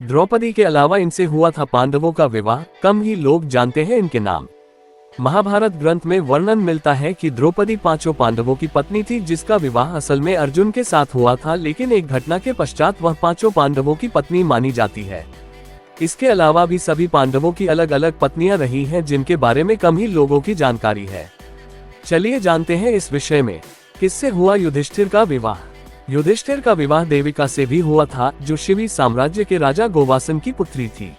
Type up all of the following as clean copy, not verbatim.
द्रौपदी के अलावा इनसे हुआ था पांडवों का विवाह, कम ही लोग जानते हैं इनके नाम। महाभारत ग्रंथ में वर्णन मिलता है कि द्रौपदी पांचों पांडवों की पत्नी थी, जिसका विवाह असल में अर्जुन के साथ हुआ था, लेकिन एक घटना के पश्चात वह पांचों पांडवों की पत्नी मानी जाती है। इसके अलावा भी सभी पांडवों की अलग अलग पत्नियां रही हैं, जिनके बारे में कम ही लोगों की जानकारी है। चलिए जानते हैं इस विषय में। किससे हुआ युधिष्ठिर का विवाह? युधिष्ठिर का विवाह देविका से भी हुआ था, जो शिवी साम्राज्य के राजा गोवासन की पुत्री थी।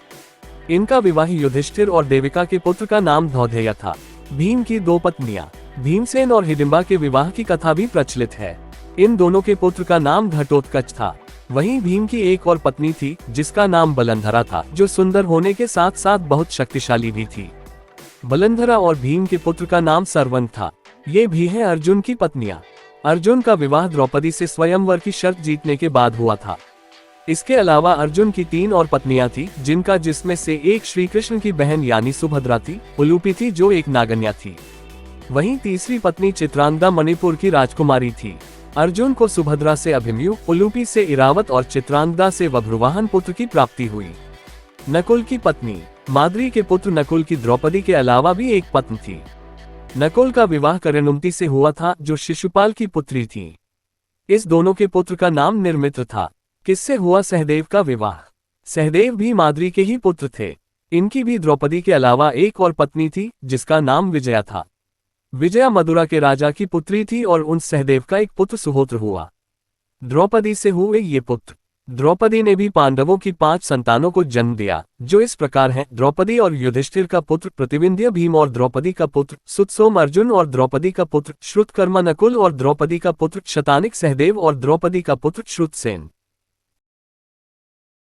इनका विवाह युधिष्ठिर और देविका के पुत्र का नाम धौधेय था। भीम की दो पत्नियां भीमसेन और हिडिंबा के विवाह की कथा भी प्रचलित है। इन दोनों के पुत्र का नाम घटोत्कच था। वहीं भीम की एक और पत्नी थी, जिसका नाम बलंधरा था, जो सुंदर होने के साथ साथ बहुत शक्तिशाली भी थी। बलंधरा और भीम के पुत्र का नाम सरवन था। ये भी हैं अर्जुन की पत्नियां। अर्जुन का विवाह द्रौपदी से स्वयंवर की शर्त जीतने के बाद हुआ था। इसके अलावा अर्जुन की 3 और पत्नियां थी, जिसमें से एक श्री कृष्ण की बहन यानी सुभद्रा थी, उलूपी थी जो एक नागन्या थी। वहीं तीसरी पत्नी चित्रांगदा मणिपुर की राजकुमारी थी। अर्जुन को सुभद्रा से अभिमन्यु, उलूपी से इरावत और चित्रांगदा से वभ्रुवाहन पुत्र की प्राप्ति हुई। नकुल की पत्नी माद्री के पुत्र नकुल की द्रौपदी के अलावा भी एक पत्नी थी। नकुल का विवाह करेनुमति से हुआ था, जो शिशुपाल की पुत्री थी। इस दोनों के पुत्र का नाम निर्मित्र था। किससे हुआ सहदेव का विवाह? सहदेव भी माद्री के ही पुत्र थे। इनकी भी द्रौपदी के अलावा एक और पत्नी थी, जिसका नाम विजया था। विजया मदुरा के राजा की पुत्री थी और उन सहदेव का एक पुत्र सुहोत्र हुआ। द्रौपदी से हुए ये पुत्र। द्रौपदी ने भी पांडवों की 5 संतानों को जन्म दिया, जो इस प्रकार हैं: द्रौपदी और युधिष्ठिर का पुत्र प्रतिविंध्य भीम और द्रौपदी का पुत्र सुतसोम अर्जुन और द्रौपदी का पुत्र श्रुतकर्मा नकुल और द्रौपदी का पुत्र शतानिक सहदेव और द्रौपदी का पुत्र श्रुतसेन।